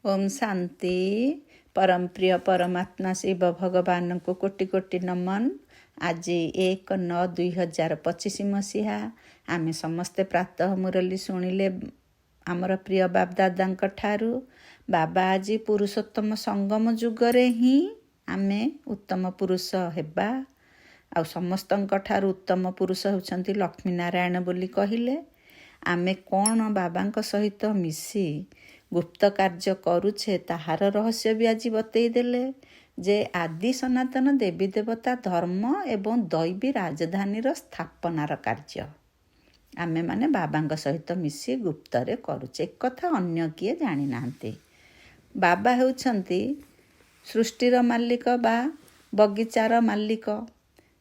ओम शांति। परम प्रिय परमात्मा शिव भगवान को कोटि कोटि नमन। आज 1/9/2025 मसीहा आम समस्ते प्रातः मुरली शुणिले आमर प्रिय बापदादा ठारू। बाबा आज पुरुषोत्तम संगम जुगरे ही आमे उत्तम पुरुष हेबा आ समस्तंक ठारू उत्तम पुरुष होउछंती लक्ष्मी नारायण बोली कहिले। आमे कौन बाबांक सहित मिसी गुप्त कार्य करुछे ताहार रहस्य भी आज बतई देले जे आदि सनातन देवी देवता धर्म एवं दैवी राजधानी स्थापनार कार्य आमे माने बाबांक सहित मिसी गुप्तरे करुछे। एक कथा अन्य किए जानी नांती। बाबा हेउछंती सृष्टिर मालिक बा बगीचार मालिक।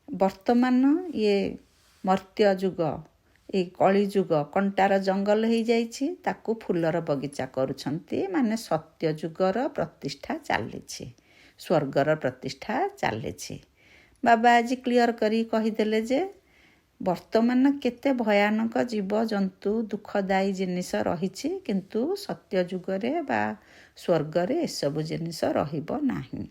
वर्तमान ये मर्त्य जुग ए कली जुग कंटार जंगल हो जाइछि ताकू फुलर बगीचा करुछंती माने सत्य जुगर प्रतिष्ठा चलीछि स्वर्गर प्रतिष्ठा चलीछि। बाबा आज क्लियर करी कहीदेले जे वर्तमान केते भयानक जीव जंतु दुखदायी जिनिस रहिछि किंतु सत्य जुगरे बा स्वर्गरे एसबु जिनिस रहिबो नाही।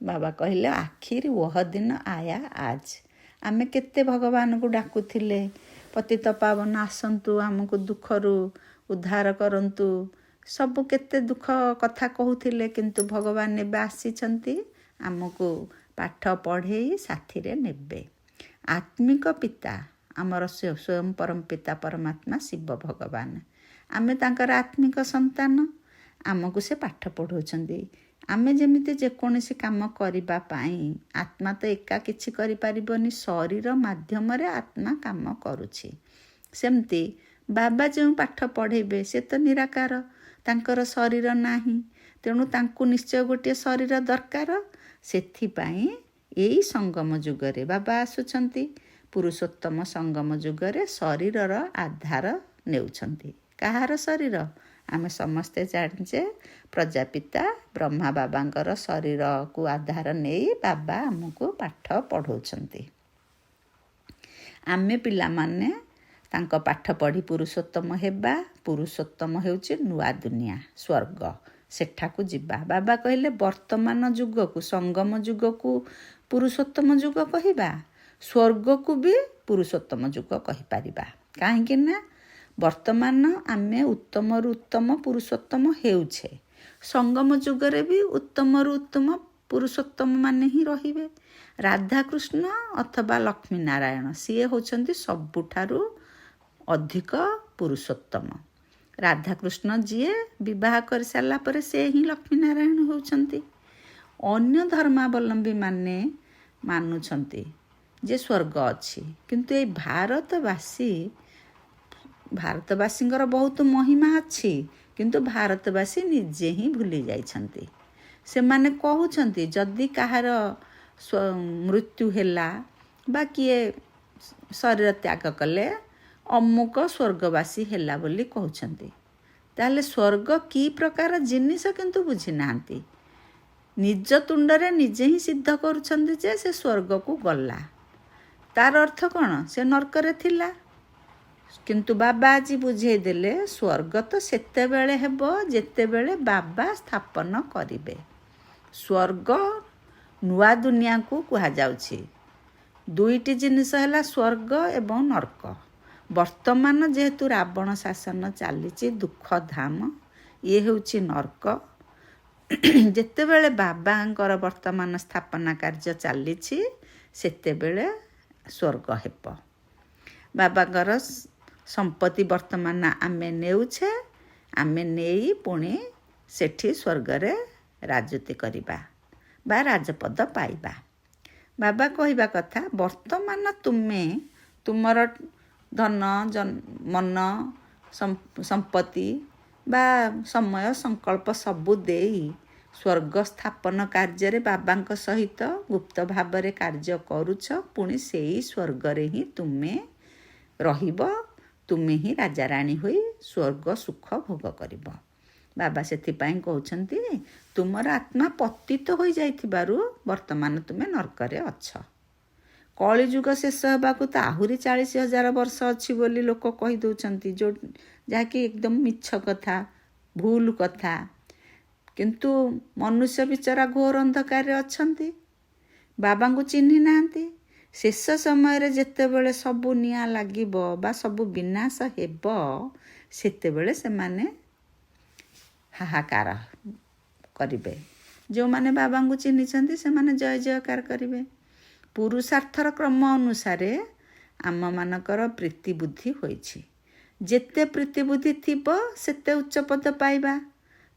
बाबा कहिले आखिर वह दिन आया आज। आमे केते भगवान को डाकुथिले पतित पावन आसंतु आमको दुखरू उद्धार करंतु सबु केते दुख कथा कहूथिले किंतु भगवान नेबे आसीछंती आमको पाठ पढ़ेई साथी रे नेबे। आत्मिक पिता आमर स्वयं परम पिता परमात्मा शिव भगवान आमे तांकर आत्मिक संतान आमको से पाठ पढ़ौछंती। आमे जेमिति जेकोसी काम करिबा पाई आत्मा तो एका किछि करि परिबनी शरीर माध्यम रे आत्मा काम करुछि। सेमती बाबा जो पाठ पढ़ेबे से तो निराकार तांकर शरीर नाही तेणु तांकु निश्चय गोटे शरीर दरकार। सेथि पाई एई संगम जुगरे बाबा आसुछंती पुरुषोत्तम संगम जुगरे शरीरर आधार नेउछंती। काहार शरीर आमे समस्ते जानिचे प्रजापिता ब्रह्मा बाबांकर शरीर को आधार नहीं बाबा आमको पाठ पढ़ौछंती। आमे पिला माने तांको पाठ पढ़ी पुरुषोत्तम हेबा। पुरुषोत्तम हेउची नुआ दुनिया स्वर्ग सेठाकू जिबा। बाबा कहिले वर्तमान जुग को संगम जुग को पुरुषोत्तम जुग कहिबा स्वर्ग को भी पुरुषोत्तम जुग कहि परिबा। काहेकि ना वर्तमान आमे उत्तम रु उत्तम पुरुषोत्तम हेउछे संगम जुगरे भी उत्तम रु उत्तम पुरुषोत्तम माने ही रहिबे। राधा कृष्ण अथवा लक्ष्मी नारायण सीए होचंती सबुठारु अधिक पुरुषोत्तम। राधा कृष्ण जीए विवाह कर सारा पर से ही लक्ष्मी नारायण होचंती। अन्य धर्मावलंबी माने मानुछंती जे स्वर्ग अछि किंतु ए भारतवासींकर बहुत महिमा अच्छी किंतु भारतवासी निजे ही भूली जाइछंती। से माने कहउछंती जदि काहार मृत्यु हेला बा किए शरीर त्याग कले अमुक स्वर्गवासी हेला बोली कहउछंती। ताले स्वर्ग की प्रकार जिनिस किंतु बुझी नांती। निज तुंडरे निजे ही सिद्ध करुछंती जे से स्वर्ग को गला। तार अर्थ कौन से नरकरे थिला किंतु बाबा आज बुझे देले स्वर्ग तो सेते बेले हेबो जेते बेले बाबा स्थापन करिबे। स्वर्ग नुआ दुनिया को कहा जाउछि। दुईटी जिनिस हैला स्वर्ग एवं नरक। वर्तमान जेहेतु रावण शासन चलीछि दुख धाम ये हेउछि नरक। जेते बेले बाबांकर वर्तमान स्थापना कार्य चलीछि सेते बेले स्वर्ग हेबो। बाबांकर संपत्ति वर्तमान आमे नेउछे आमे नेई पुणी सेठी स्वर्गरे राजती करिबा बा राजपद पाइबा। बाबा कहिबा कथा वर्तमान तुमे तुमर धन मन संपत्ति बा समय संकल्प सबु देई स्वर्ग स्थापन कार्य बाबांक सहित गुप्त भावरे कार्य करुछ पुणी सेई स्वर्गरे ही तुमे रहिबो। तुमे ही राजा राणी होई स्वर्ग सुख भोग करिबो। बाबा सेथिपाई कहउछंती तुमर आत्मा पतित होई जाइथिबारु वर्तमान तुमे नरकरे अछ। कली जुग शेष हेबाकू तो आहुरी 40,000 वर्ष अछि बोली लोक कहि दउछंती जो जाकि एकदम मिछ कथा भूल कथा। କିନ୍ତୁ ମନୁଷ୍ୟ ବିଚରା ଘୋର ଅନ୍ଧକାରରେ ଅଛନ୍ତି, ବାବାଙ୍କୁ ଚିହ୍ନି ନାହାନ୍ତି। ଶେଷ ସମୟରେ ଯେତେବେଳେ ସବୁ ନିଆଁ ଲାଗିବ ବା ସବୁ ବିନାଶ ହେବ, ସେତେବେଳେ ସେମାନେ ହାହାକାର କରିବେ। ଯେଉଁମାନେ ବାବାଙ୍କୁ ଚିହ୍ନିଛନ୍ତି ସେମାନେ ଜୟ ଜୟକାର କରିବେ। ପୁରୁଷାର୍ଥର କ୍ରମ ଅନୁସାରେ ଆମମାନଙ୍କର ପ୍ରୀତିବୁଦ୍ଧି ହୋଇଛି। ଯେତେ ପ୍ରୀତିବୁଦ୍ଧି ଥିବ ସେତେ ଉଚ୍ଚପଦ ପାଇବା।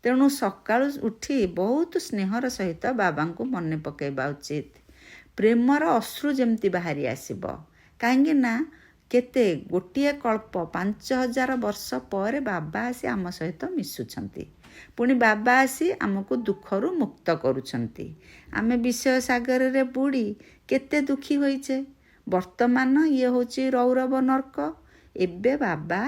ତେଣୁ ସକାଳୁ ଉଠି ବହୁତ ସ୍ନେହର ସହିତ ବାବାଙ୍କୁ ମନେ ପକାଇବା ଉଚିତ। ପ୍ରେମର ଅଶ୍ରୁ ଯେମିତି ବାହାରି ଆସିବ। କାହିଁକି ନା ଗୋଟିଏ କଳ୍ପ 5000 ବର୍ଷ ପରେ ବାବା ଆସି ଆମ ସହିତ ମିଶୁଛନ୍ତି। ପୁଣି ବାବା ଆସି ଆମକୁ ଦୁଃଖରୁ ମୁକ୍ତ କରୁଛନ୍ତି। ଆମେ ବିଷୟ ସାଗରରେ ବୁଡ଼ି କେତେ ଦୁଃଖୀ ହୋଇଛେ। ବର୍ତ୍ତମାନ ଇଏ ହେଉଛି ରୌରବ ନର୍କ। ଏବେ ବାବା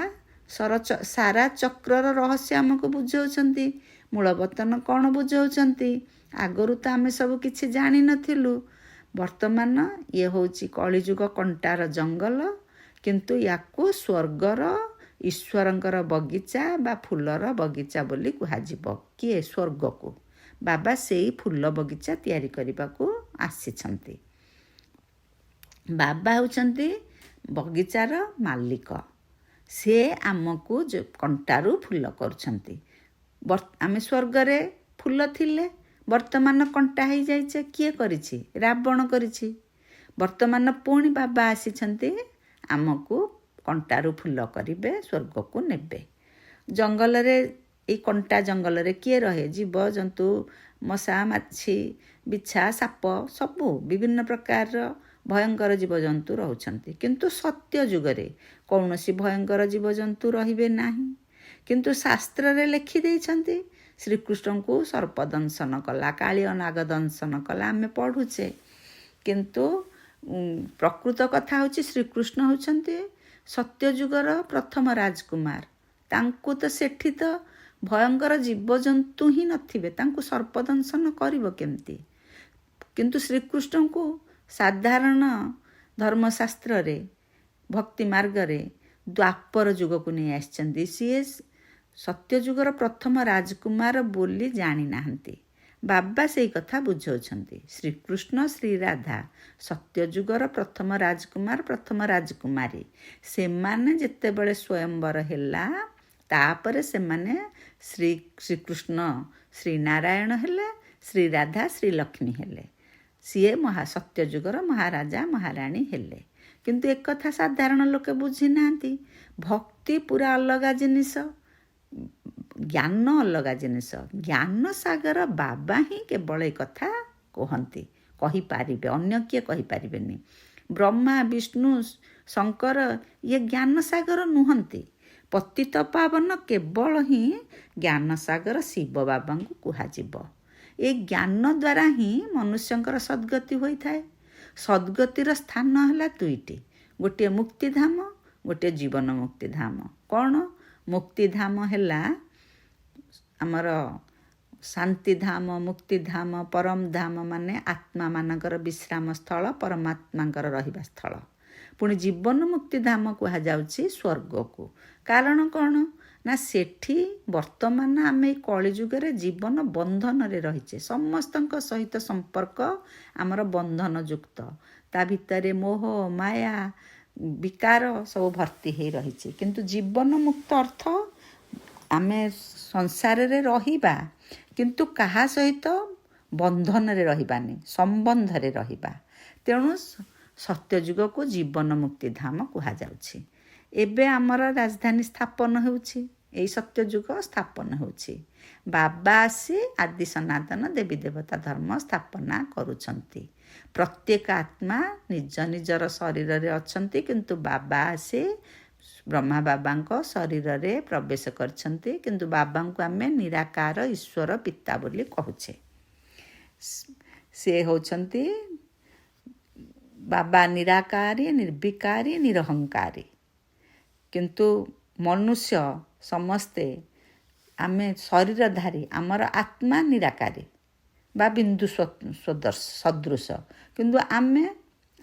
ସାରା ଚକ୍ରର ରହସ୍ୟ ଆମକୁ ବୁଝାଉଛନ୍ତି। ମୂଳବତନ କ'ଣ ବୁଝାଉଛନ୍ତି? ଆଗରୁ ତ ଆମେ ସବୁ କିଛି ଜାଣିନଥିଲୁ। ବର୍ତ୍ତମାନ ଇଏ ହେଉଛି କଳିଯୁଗ କଣ୍ଟାର ଜଙ୍ଗଲ, କିନ୍ତୁ ୟାକୁ ସ୍ୱର୍ଗର ଈଶ୍ୱରଙ୍କର ବଗିଚା ବା ଫୁଲର ବଗିଚା ବୋଲି କୁହାଯିବ। କିଏ? ସ୍ୱର୍ଗକୁ। ବାବା ସେଇ ଫୁଲ ବଗିଚା ତିଆରି କରିବାକୁ ଆସିଛନ୍ତି। ବାବା ହେଉଛନ୍ତି ବଗିଚାର ମାଲିକ। ସେ ଆମକୁ କଣ୍ଟାରୁ ଫୁଲ କରୁଛନ୍ତି। ଆମେ ସ୍ୱର୍ଗରେ ଫୁଲ ଥିଲେ, ବର୍ତ୍ତମାନ କଣ୍ଟା ହେଇଯାଇଛେ। କିଏ କରିଛି? ରାବଣ କରିଛି। ବର୍ତ୍ତମାନ ପୁଣି ବାବା ଆସିଛନ୍ତି, ଆମକୁ କଣ୍ଟାରୁ ଫୁଲ କରିବେ, ସ୍ୱର୍ଗକୁ ନେବେ। ଜଙ୍ଗଲରେ, ଏଇ କଣ୍ଟା ଜଙ୍ଗଲରେ କିଏ ରହେ? ଜୀବଜନ୍ତୁ, ମଶା, ମାଛି, ବିଛା, ସାପ, ସବୁ ବିଭିନ୍ନ ପ୍ରକାରର ଭୟଙ୍କର ଜୀବଜନ୍ତୁ ରହୁଛନ୍ତି। କିନ୍ତୁ ସତ୍ୟ ଯୁଗରେ କୌଣସି ଭୟଙ୍କର ଜୀବଜନ୍ତୁ ରହିବେ ନାହିଁ। କିନ୍ତୁ ଶାସ୍ତ୍ରରେ ଲେଖିଦେଇଛନ୍ତି, ଶ୍ରୀକୃଷ୍ଣଙ୍କୁ ସର୍ପ ଦଂଶନ କଲା, କାଳିଅ ନାଗ ଦଂଶନ କଲା, ଆମେ ପଢ଼ୁଛେ। କିନ୍ତୁ ପ୍ରକୃତ କଥା ହେଉଛି ଶ୍ରୀକୃଷ୍ଣ ହେଉଛନ୍ତି ସତ୍ୟଯୁଗର ପ୍ରଥମ ରାଜକୁମାର। ତାଙ୍କୁ ତ ସେଠି ତ ଭୟଙ୍କର ଜୀବଜନ୍ତୁ ହିଁ ନଥିବେ, ତାଙ୍କୁ ସର୍ପ ଦଂଶନ କରିବ କେମିତି? କିନ୍ତୁ ଶ୍ରୀକୃଷ୍ଣଙ୍କୁ ସାଧାରଣ ଧର୍ମଶାସ୍ତ୍ରରେ, ଭକ୍ତି ମାର୍ଗରେ ଦ୍ୱାପର ଯୁଗକୁ ନେଇ ଆସିଛନ୍ତି। ସିଏ ସତ୍ୟଯୁଗର ପ୍ରଥମ ରାଜକୁମାର ବୋଲି ଜାଣିନାହାନ୍ତି। ବାବା ସେଇ କଥା ବୁଝାଉଛନ୍ତି। ଶ୍ରୀକୃଷ୍ଣ, ଶ୍ରୀରାଧା ସତ୍ୟଯୁଗର ପ୍ରଥମ ରାଜକୁମାର, ପ୍ରଥମ ରାଜକୁମାରୀ। ସେମାନେ ଯେତେବେଳେ ସ୍ୱୟଂବର ହେଲା, ତାପରେ ସେମାନେ ଶ୍ରୀକୃଷ୍ଣ ଶ୍ରୀନାରାୟଣ ହେଲେ, ଶ୍ରୀରାଧା ଶ୍ରୀଲକ୍ଷ୍ମୀ ହେଲେ। ସିଏ ସତ୍ୟଯୁଗର ମହାରାଜା ମହାରାଣୀ ହେଲେ। କିନ୍ତୁ ଏକଥା ସାଧାରଣ ଲୋକେ ବୁଝିନାହାନ୍ତି। ଭକ୍ତି ପୁରା ଅଲଗା ଜିନିଷ, ଜ୍ଞାନ ଅଲଗା ଜିନିଷ। ଜ୍ଞାନ ସାଗର ବାବା ହିଁ କେବଳ ଏ କଥା କୁହନ୍ତି, କହିପାରିବେ, ଅନ୍ୟ କିଏ କହିପାରିବେନି। ବ୍ରହ୍ମା, ବିଷ୍ଣୁ, ଶଙ୍କର ଇଏ ଜ୍ଞାନ ସାଗର ନୁହନ୍ତି। ପତିତ ପାବନ କେବଳ ହିଁ ଜ୍ଞାନ ସାଗର ଶିବ ବାବାଙ୍କୁ କୁହାଯିବ। ଏ ଜ୍ଞାନ ଦ୍ୱାରା ହିଁ ମନୁଷ୍ୟଙ୍କର ସଦ୍ଗତି ହୋଇଥାଏ। ସଦ୍ଗତିର ସ୍ଥାନ ହେଲା ଦୁଇଟି, ଗୋଟିଏ ମୁକ୍ତିଧାମ, ଗୋଟିଏ ଜୀବନ ମୁକ୍ତିଧାମ। କ'ଣ? ମୁକ୍ତିଧାମ ହେଲା ଆମର ଶାନ୍ତିଧାମ, ମୁକ୍ତିଧାମ, ପରମଧାମ ମାନେ ଆତ୍ମାମାନଙ୍କର ବିଶ୍ରାମ ସ୍ଥଳ, ପରମାତ୍ମାଙ୍କର ରହିବା ସ୍ଥଳ। ପୁଣି ଜୀବନ ମୁକ୍ତିଧାମ କୁହାଯାଉଛି ସ୍ୱର୍ଗକୁ। କାରଣ କ'ଣ? ନା ସେଠି ବର୍ତ୍ତମାନ ଆମେ ଏଇ କଳିଯୁଗରେ ଜୀବନ ବନ୍ଧନରେ ରହିଛେ। ସମସ୍ତଙ୍କ ସହିତ ସମ୍ପର୍କ ଆମର ବନ୍ଧନଯୁକ୍ତ। ତା ଭିତରେ ମୋହ, ମାୟା, ବିକାର ସବୁ ଭର୍ତ୍ତି ହେଇ ରହିଛି। କିନ୍ତୁ ଜୀବନ ମୁକ୍ତ ଅର୍ଥ ଆମେ ସଂସାରରେ ରହିବା, କିନ୍ତୁ କାହା ସହିତ ବନ୍ଧନରେ ରହିବାନି, ସମ୍ବନ୍ଧରେ ରହିବା। ତେଣୁ ସତ୍ୟଯୁଗକୁ ଜୀବନ ମୁକ୍ତିଧାମ କୁହାଯାଉଛି। ଏବେ ଆମର ରାଜଧାନୀ ସ୍ଥାପନ ହେଉଛି, ଏଇ ସତ୍ୟଯୁଗ ସ୍ଥାପନ ହେଉଛି। ବାବା ଆସି ଆଦି ସନାତନ ଦେବୀ ଦେବତା ଧର୍ମ ସ୍ଥାପନା କରୁଛନ୍ତି। ପ୍ରତ୍ୟେକ ଆତ୍ମା ନିଜ ନିଜର ଶରୀରରେ ଅଛନ୍ତି, କିନ୍ତୁ ବାବା ଆସି ବ୍ରହ୍ମା ବାବାଙ୍କ ଶରୀରରେ ପ୍ରବେଶ କରିଛନ୍ତି। କିନ୍ତୁ ବାବାଙ୍କୁ ଆମେ ନିରାକାର ଈଶ୍ୱର ପିତା ବୋଲି କହୁଛେ। ସେ ହେଉଛନ୍ତି ବାବା ନିରାକାରୀ, ନିର୍ବିକାରୀ, ନିରହଙ୍କାରୀ। କିନ୍ତୁ ମନୁଷ୍ୟ ସମସ୍ତେ ଆମେ ଶରୀରଧାରୀ, ଆମର ଆତ୍ମା ନିରାକାରୀ ବା ବିନ୍ଦୁ ସଦୃଶ। କିନ୍ତୁ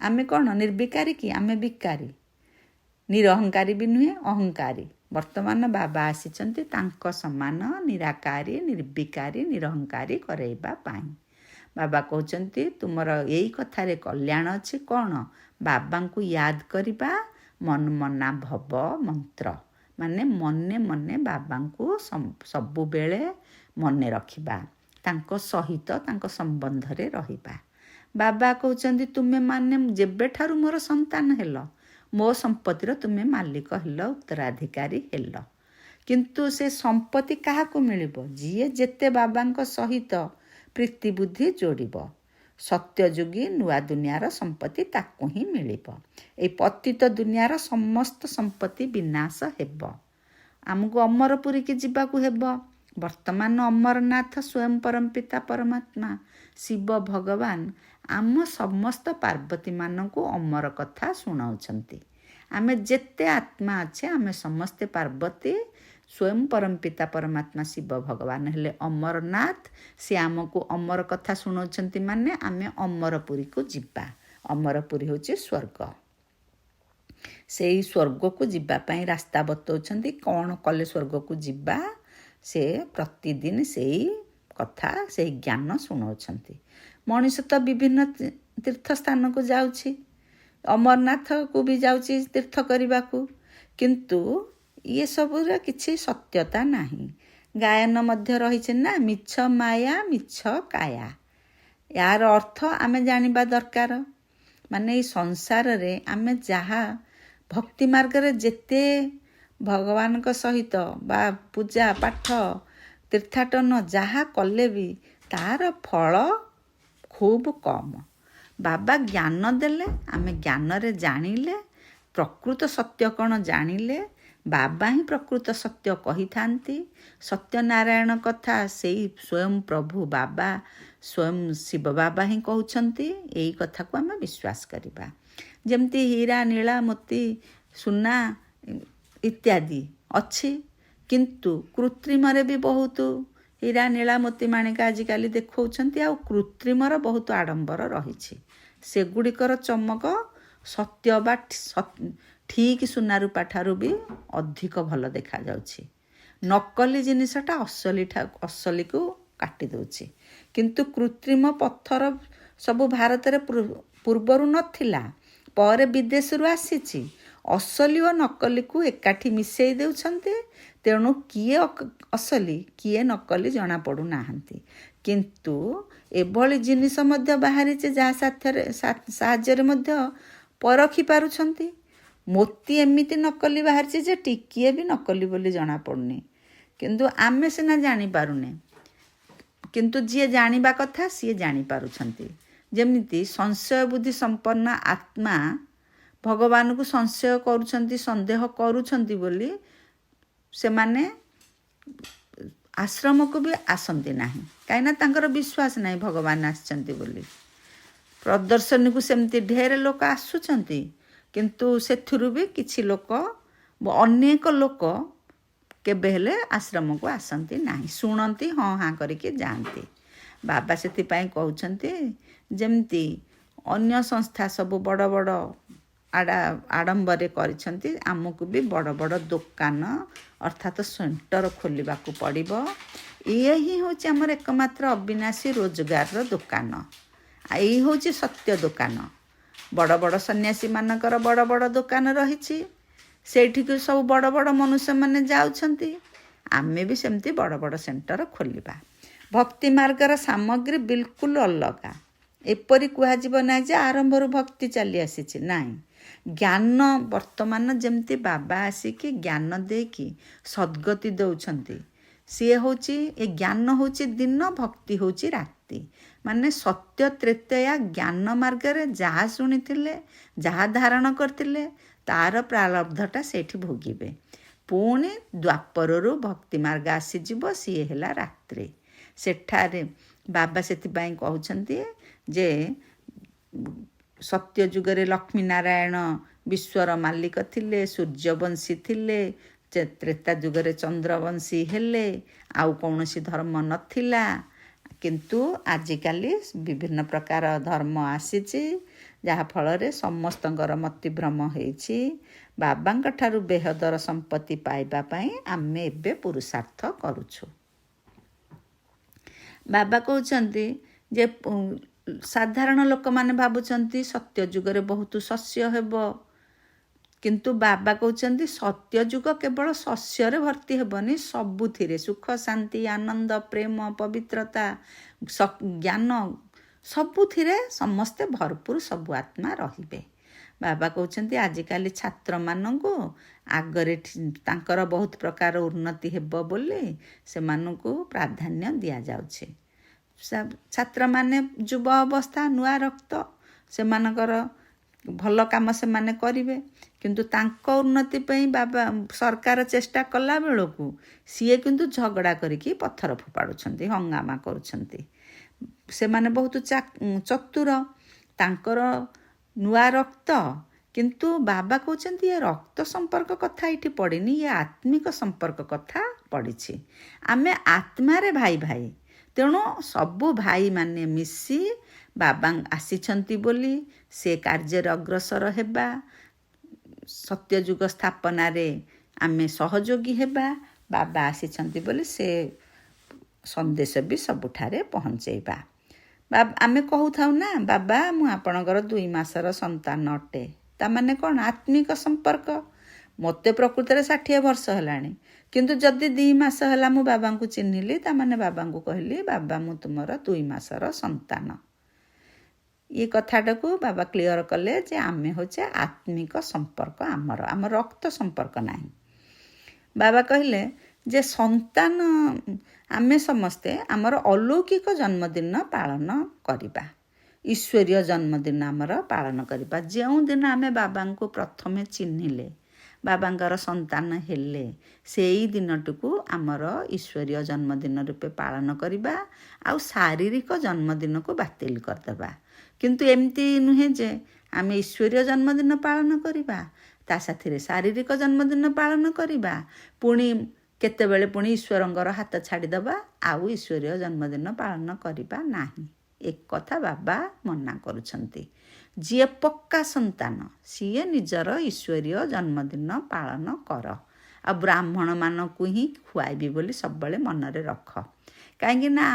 ଆମେ କ'ଣ? ନିର୍ବିକାରୀ କି? ଆମେ ବିକାରୀ। ନିରହଙ୍କାରୀ ବି ନୁହେଁ, ଅହଙ୍କାରୀ। ବର୍ତ୍ତମାନ ବାବା ଆସିଛନ୍ତି ତାଙ୍କ ସମାନ ନିରାକାରୀ ନିର୍ବିକାରୀ ନିରହଙ୍କାରୀ କରାଇବା ପାଇଁ। ବାବା କହୁଛନ୍ତି ତୁମର ଏଇ କଥାରେ କଲ୍ୟାଣ ଅଛି। କ'ଣ? ବାବାଙ୍କୁ ୟାଦ କରିବା, ମନ୍ମନା ଭବ ମନ୍ତ୍ର, ମାନେ ମନେ ମନେ ବାବାଙ୍କୁ ସବୁବେଳେ ମନେ ରଖିବା, ତାଙ୍କ ସହିତ ତାଙ୍କ ସମ୍ବନ୍ଧରେ ରହିବା। ବାବା କହୁଛନ୍ତି ତୁମେମାନେ ଯେବେଠାରୁ ମୋର ସନ୍ତାନ ହେଲ, ମୋ ସମ୍ପତ୍ତିର ତୁମେ ମାଲିକ ହେଲ, ଉତ୍ତରାଧିକାରୀ ହେଲ। କିନ୍ତୁ ସେ ସମ୍ପତ୍ତି କାହାକୁ ମିଳିବ? ଯିଏ ଯେତେ ବାବାଙ୍କ ସହିତ ପ୍ରୀତି ବୁଦ୍ଧି ଯୋଡ଼ିବ। ସତ୍ୟଯୁଗୀ ନୂଆ ଦୁନିଆର ସମ୍ପତ୍ତି ତାକୁ ହିଁ ମିଳିବ। ଏଇ ପତିତ ଦୁନିଆର ସମସ୍ତ ସମ୍ପତ୍ତି ବିନାଶ ହେବ। ଆମକୁ ଅମରପୁରୀକି ଯିବାକୁ ହେବ। ବର୍ତ୍ତମାନ ଅମରନାଥ ସ୍ୱୟଂ ପରମପିତା ପରମାତ୍ମା ଶିବ ଭଗବାନ ଆମ ସମସ୍ତ ପାର୍ବତୀମାନଙ୍କୁ ଅମର କଥା ଶୁଣାଉଛନ୍ତି। ଆମେ ଯେତେ ଆତ୍ମା ଅଛେ ଆମେ ସମସ୍ତେ ପାର୍ବତୀ। ସ୍ୱୟଂ ପରମପିତା ପରମାତ୍ମା ଶିବ ଭଗବାନ ହେଲେ ଅମରନାଥ। ସେ ଆମକୁ ଅମର କଥା ଶୁଣାଉଛନ୍ତି, ମାନେ ଆମେ ଅମରପୁରୀକୁ ଯିବା। ଅମରପୁରୀ ହେଉଛି ସ୍ୱର୍ଗ। ସେଇ ସ୍ୱର୍ଗକୁ ଯିବା ପାଇଁ ରାସ୍ତା ବତାଉଛନ୍ତି। କ'ଣ କଲେ ସ୍ୱର୍ଗକୁ ଯିବା? ସେ ପ୍ରତିଦିନ ସେଇ କଥା, ସେଇ ଜ୍ଞାନ ଶୁଣାଉଛନ୍ତି। ମଣିଷ ତ ବିଭିନ୍ନ ତୀର୍ଥ ସ୍ଥାନକୁ ଯାଉଛି, ଅମରନାଥକୁ ବି ଯାଉଛି ତୀର୍ଥ କରିବାକୁ, କିନ୍ତୁ ଇଏ ସବୁର କିଛି ସତ୍ୟତା ନାହିଁ। ଗାୟନ ମଧ୍ୟ ରହିଛି ନା, ମିଛ ମାୟା ମିଛ କାୟା। ୟାର ଅର୍ଥ ଆମେ ଜାଣିବା ଦରକାର। ମାନେ ଏଇ ସଂସାରରେ ଆମେ ଯାହା ଭକ୍ତି ମାର୍ଗରେ ଯେତେ ଭଗବାନଙ୍କ ସହିତ ବା ପୂଜା ପାଠ ତୀର୍ଥାଟନ ଯାହା କଲେ ବି ତାର ଫଳ ଖୁବ୍ କମ୍। ବାବା ଜ୍ଞାନ ଦେଲେ, ଆମେ ଜ୍ଞାନରେ ଜାଣିଲେ, ପ୍ରକୃତ ସତ୍ୟ କ'ଣ ଜାଣିଲେ। ବାବା ହିଁ ପ୍ରକୃତ ସତ୍ୟ କହିଥାନ୍ତି। ସତ୍ୟନାରାୟଣ କଥା ସେଇ ସ୍ୱୟଂ ପ୍ରଭୁ ବାବା, ସ୍ୱୟଂ ଶିବ ବାବା ହିଁ କହୁଛନ୍ତି। ଏଇ କଥାକୁ ଆମେ ବିଶ୍ୱାସ କରିବା। ଯେମିତି ହୀରା ନୀଳା ମୋତି ସୁନା ଇତ୍ୟାଦି ଅଛି, କିନ୍ତୁ କୃତ୍ରିମରେ ବି ବହୁତ ହୀରା ନୀଳା ମୋତି ମାଣିକା ଆଜିକାଲି ଦେଖାଉଛନ୍ତି। ଆଉ କୃତ୍ରିମର ବହୁତ ଆଡ଼ମ୍ବର ରହିଛି। ସେଗୁଡ଼ିକର ଚମକ ସତ୍ୟ ବା ଠିକ୍ ସୁନା ରୂପା ଠାରୁ ବି ଅଧିକ ଭଲ ଦେଖାଯାଉଛି। ନକଲି ଜିନିଷଟା ଅସଲିକୁ କାଟି ଦେଉଛି। କିନ୍ତୁ କୃତ୍ରିମ ପଥର ସବୁ ଭାରତରେ ପୂର୍ବରୁ ନଥିଲା, ପରେ ବିଦେଶରୁ ଆସିଛି। ଅସଲି ଓ ନକଲିକୁ ଏକାଠି ମିଶାଇ ଦେଉଛନ୍ତି। ତେଣୁ କିଏ ଅସଲି କିଏ ନକଲି ଜଣାପଡ଼ୁନାହାନ୍ତି। କିନ୍ତୁ ଏଭଳି ଜିନିଷ ମଧ୍ୟ ବାହାରିଛି ଯାହା ସାହାଯ୍ୟରେ ମଧ୍ୟ ପରଖି ପାରୁଛନ୍ତି। ମୋତି ଏମିତି ନକଲି ବାହାରିଛି ଯେ ଟିକିଏ ବି ନକଲି ବୋଲି ଜଣାପଡ଼ୁନି। କିନ୍ତୁ ଆମେ ସିନା ଜାଣିପାରୁନେ, କିନ୍ତୁ ଯିଏ ଜାଣିବା କଥା ସିଏ ଜାଣିପାରୁଛନ୍ତି। ଯେମିତି ସଂଶୟ ବୁଦ୍ଧି ସମ୍ପନ୍ନ ଆତ୍ମା ଭଗବାନଙ୍କୁ ସଂଶୟ କରୁଛନ୍ତି, ସନ୍ଦେହ କରୁଛନ୍ତି ବୋଲି ସେମାନେ ଆଶ୍ରମକୁ ବି ଆସନ୍ତି ନାହିଁ। କାହିଁକିନା ତାଙ୍କର ବିଶ୍ୱାସ ନାହିଁ ଭଗବାନ ଆସିଛନ୍ତି ବୋଲି। ପ୍ରଦର୍ଶନୀକୁ ସେମିତି ଢେର ଲୋକ ଆସୁଛନ୍ତି, କିନ୍ତୁ ସେଥିରୁ ବି କିଛି ଲୋକ, ଅନେକ ଲୋକ କେବେ ହେଲେ ଆଶ୍ରମକୁ ଆସନ୍ତି ନାହିଁ। ଶୁଣନ୍ତି, ହଁ ହାଁ କରିକି ଯାଆନ୍ତି। ବାବା ସେଥିପାଇଁ କହୁଛନ୍ତି, ଯେମିତି ଅନ୍ୟ ସଂସ୍ଥା ସବୁ ବଡ଼ ବଡ଼ ଆଡ଼ମ୍ବରେ କରିଛନ୍ତି, ଆମକୁ ବି ବଡ଼ ବଡ଼ ଦୋକାନ ଅର୍ଥାତ୍ ସେଣ୍ଟର ଖୋଲିବାକୁ ପଡ଼ିବ। ଇଏ ହିଁ ହେଉଛି ଆମର ଏକମାତ୍ର ଅବିନାଶୀ ରୋଜଗାରର ଦୋକାନ। ଏଇ ହେଉଛି ସତ୍ୟ ଦୋକାନ। ବଡ଼ ବଡ଼ ସନ୍ନ୍ୟାସୀମାନଙ୍କର ବଡ଼ ବଡ଼ ଦୋକାନ ରହିଛି, ସେଇଠିକୁ ସବୁ ବଡ଼ ବଡ଼ ମନୁଷ୍ୟମାନେ ଯାଉଛନ୍ତି। ଆମେ ବି ସେମିତି ବଡ଼ ବଡ଼ ସେଣ୍ଟର ଖୋଲିବା। ଭକ୍ତି ମାର୍ଗର ସାମଗ୍ରୀ ବିଲକୁଲ ଅଲଗା। ଏପରି କୁହାଯିବ ନାହିଁ ଯେ ଆରମ୍ଭରୁ ଭକ୍ତି ଚାଲି ଆସିଛି, ନାହିଁ। ଜ୍ଞାନ ବର୍ତ୍ତମାନ ଯେମିତି ବାବା ଆସିକି ଜ୍ଞାନ ଦେଇକି ସଦ୍ଗତି ଦେଉଛନ୍ତି, ସିଏ ହେଉଛି, ଏ ଜ୍ଞାନ ହେଉଛି ଦିନ, ଭକ୍ତି ହେଉଛି ରାତି। ମାନେ ସତ୍ୟ ତ୍ରେତୟା ଜ୍ଞାନ ମାର୍ଗରେ ଯାହା ଶୁଣିଥିଲେ, ଯାହା ଧାରଣ କରିଥିଲେ, ତାର ପ୍ରାରବ୍ଧଟା ସେଇଠି ଭୋଗିବେ। ପୁଣି ଦ୍ୱାପରରୁ ଭକ୍ତି ମାର୍ଗ ଆସିଯିବ, ସିଏ ହେଲା ରାତ୍ରି। ସେଠାରେ ବାବା ସେଥିପାଇଁ କହୁଛନ୍ତି ଯେ ସତ୍ୟ ଯୁଗରେ ଲକ୍ଷ୍ମୀ ନାରାୟଣ ବିଶ୍ୱର ମାଲିକ ଥିଲେ, ସୂର୍ଯ୍ୟବଂଶୀ ଥିଲେ। ତ୍ରେତା ଯୁଗରେ ଚନ୍ଦ୍ରବଂଶୀ ହେଲେ। ଆଉ କୌଣସି ଧର୍ମ ନଥିଲା। କିନ୍ତୁ ଆଜିକାଲି ବିଭିନ୍ନ ପ୍ରକାର ଧର୍ମ ଆସିଛି। ଯାହାଫଳରେ ସମସ୍ତଙ୍କର ମତିଭ୍ରମ ହେଇଛି। ବାବାଙ୍କ ଠାରୁ ବେହଦର ସମ୍ପତ୍ତି ପାଇବା ପାଇଁ ଆମେ ଏବେ ପୁରୁଷାର୍ଥ କରୁଛୁ। ବାବା କହୁଛନ୍ତି ଯେ ସାଧାରଣ ଲୋକମାନେ ଭାବୁଛନ୍ତି ସତ୍ୟ ଯୁଗରେ ବହୁତ ଶସ୍ୟ ହେବ, କିନ୍ତୁ ବାବା କହୁଛନ୍ତି ସତ୍ୟ ଯୁଗ କେବଳ ଶସ୍ୟରେ ଭର୍ତ୍ତି ହେବନି, ସବୁଥିରେ ସୁଖ, ଶାନ୍ତି, ଆନନ୍ଦ, ପ୍ରେମ, ପବିତ୍ରତା, ଜ୍ଞାନ, ସବୁଥିରେ ସମସ୍ତେ ଭରପୁର ସବୁ ଆତ୍ମା ରହିବେ। ବାବା କହୁଛନ୍ତି ଆଜିକାଲି ଛାତ୍ରମାନଙ୍କୁ ଆଗରେ ତାଙ୍କର ବହୁତ ପ୍ରକାର ଉନ୍ନତି ହେବ ବୋଲି ସେମାନଙ୍କୁ ପ୍ରାଧାନ୍ୟ ଦିଆଯାଉଛି। ଛାତ୍ରମାନେ ଯୁବ ଅବସ୍ଥା, ନୂଆ ରକ୍ତ, ସେମାନଙ୍କର ଭଲ କାମ ସେମାନେ କରିବେ, କିନ୍ତୁ ତାଙ୍କ ଉନ୍ନତି ପାଇଁ ବାବା ସରକାର ଚେଷ୍ଟା କଲା ବେଳକୁ ସିଏ କିନ୍ତୁ ଝଗଡ଼ା କରିକି ପଥର ଫୋପାଡ଼ୁଛନ୍ତି, ହଙ୍ଗାମା କରୁଛନ୍ତି। ସେମାନେ ବହୁତ ଚତୁର, ତାଙ୍କର ନୂଆ ରକ୍ତ, କିନ୍ତୁ ବାବା କହୁଛନ୍ତି ଏ ରକ୍ତ ସମ୍ପର୍କ କଥା ଏଇଠି ପଡ଼ିନି, ଏ ଆତ୍ମିକ ସମ୍ପର୍କ କଥା ପଡ଼ିଛି। ଆମେ ଆତ୍ମାରେ ଭାଇ ଭାଇ, ତେଣୁ ସବୁ ଭାଇମାନେ ମିଶି ବାବା ଆସିଛନ୍ତି ବୋଲି ସେ କାର୍ଯ୍ୟରେ ଅଗ୍ରସର ହେବା, ସତ୍ୟଯୁଗ ସ୍ଥାପନାରେ ଆମେ ସହଯୋଗୀ ହେବା। ବାବା ଆସିଛନ୍ତି ବୋଲି ସେ ସନ୍ଦେଶ ବି ସବୁଠାରେ ପହଞ୍ଚେଇବା। ଆମେ କହୁଥାଉ ନା, ବାବା ମୁଁ ଆପଣଙ୍କର 2 ମାସର ସନ୍ତାନ ଅଟେ। ତାମାନେ କ'ଣ? ଆତ୍ମିକ ସମ୍ପର୍କ। ମୋତେ ପ୍ରକୃତରେ 60 ବର୍ଷ ହେଲାଣି, କିନ୍ତୁ ଯଦି 2 ମାସ ହେଲା ମୁଁ ବାବାଙ୍କୁ ଚିହ୍ନିଲି, ତାମାନେ ବାବାଙ୍କୁ କହିଲି ବାବା ମୁଁ ତୁମର 2 ମାସର ସନ୍ତାନ। ଏ କଥାଟାକୁ ବାବା କ୍ଲିଅର କଲେ ଯେ ଆମେ ହେଉଛେ ଆତ୍ମିକ ସମ୍ପର୍କ, ଆମ ରକ୍ତ ସମ୍ପର୍କ ନାହିଁ। ବାବା କହିଲେ ଯେ ସନ୍ତାନ ଆମେ ସମସ୍ତେ ଆମର ଅଲୌକିକ ଜନ୍ମଦିନ ପାଳନ କରିବା, ଈଶ୍ୱରୀୟ ଜନ୍ମଦିନ ଆମର ପାଳନ କରିବା। ଯେଉଁଦିନ ଆମେ ବାବାଙ୍କୁ ପ୍ରଥମେ ଚିହ୍ନିଲେ, ବାବାଙ୍କର ସନ୍ତାନ ହେଲେ, ସେଇ ଦିନଟିକୁ ଆମର ଈଶ୍ୱରୀୟ ଜନ୍ମଦିନ ରୂପେ ପାଳନ କରିବା, ଆଉ ଶାରୀରିକ ଜନ୍ମଦିନକୁ ବାତିଲ କରିଦେବା। କିନ୍ତୁ ଏମିତି ନୁହେଁ ଯେ ଆମେ ଈଶ୍ୱରୀୟ ଜନ୍ମଦିନ ପାଳନ କରିବା, ତା ସାଥିରେ ଶାରୀରିକ ଜନ୍ମଦିନ ପାଳନ କରିବା, ପୁଣି କେତେବେଳେ ପୁଣି ଈଶ୍ୱରଙ୍କର ହାତ ଛାଡ଼ିଦେବା, ଆଉ ଈଶ୍ୱରୀୟ ଜନ୍ମଦିନ ପାଳନ କରିବା ନାହିଁ। ଏକଥା ବାବା ମନା କରୁଛନ୍ତି। ଯିଏ ପକ୍କା ସନ୍ତାନ ସିଏ ନିଜର ଈଶ୍ୱରୀୟ ଜନ୍ମଦିନ ପାଳନ କର, ଆଉ ବ୍ରାହ୍ମଣମାନଙ୍କୁ ହିଁ ଖୁଆଇବି ବୋଲି ସବୁବେଳେ ମନରେ ରଖ। କାହିଁକି ନା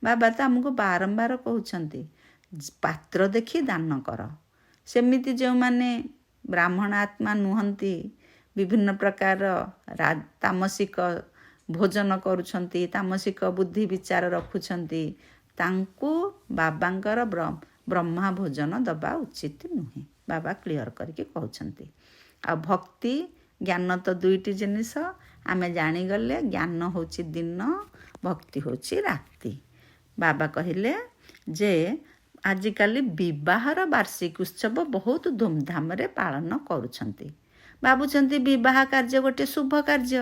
ବାବା ତ ଆମକୁ ବାରମ୍ବାର କହୁଛନ୍ତି ପାତ୍ର ଦେଖି ଦାନ କର। ସେମିତି ଯେଉଁମାନେ ବ୍ରାହ୍ମଣ ଆତ୍ମା ନୁହନ୍ତି, ବିଭିନ୍ନ ପ୍ରକାର ତାମସିକ ଭୋଜନ କରୁଛନ୍ତି, ତାମସିକ ବୁଦ୍ଧି ବିଚାର ରଖୁଛନ୍ତି, ତାଙ୍କୁ ବାବାଙ୍କର ବ୍ରହ୍ମା ଭୋଜନ ଦେବା ଉଚିତ ନୁହେଁ, ବାବା କ୍ଲିଅର କରିକି କହୁଛନ୍ତି। ଆଉ ଭକ୍ତି ଜ୍ଞାନ ତ 2ଟି ଜିନିଷ। ଆମେ ଜାଣିଗଲେ ଜ୍ଞାନ ହେଉଛି ଦିନ, ଭକ୍ତି ହେଉଛି ରାତି। ବାବା କହିଲେ ଯେ ଆଜିକାଲି ବିବାହର ବାର୍ଷିକ ଉତ୍ସବ ବହୁତ ଧୁମଧାମରେ ପାଳନ କରୁଛନ୍ତି, ଭାବୁଛନ୍ତି ବିବାହ କାର୍ଯ୍ୟ ଗୋଟିଏ ଶୁଭ କାର୍ଯ୍ୟ,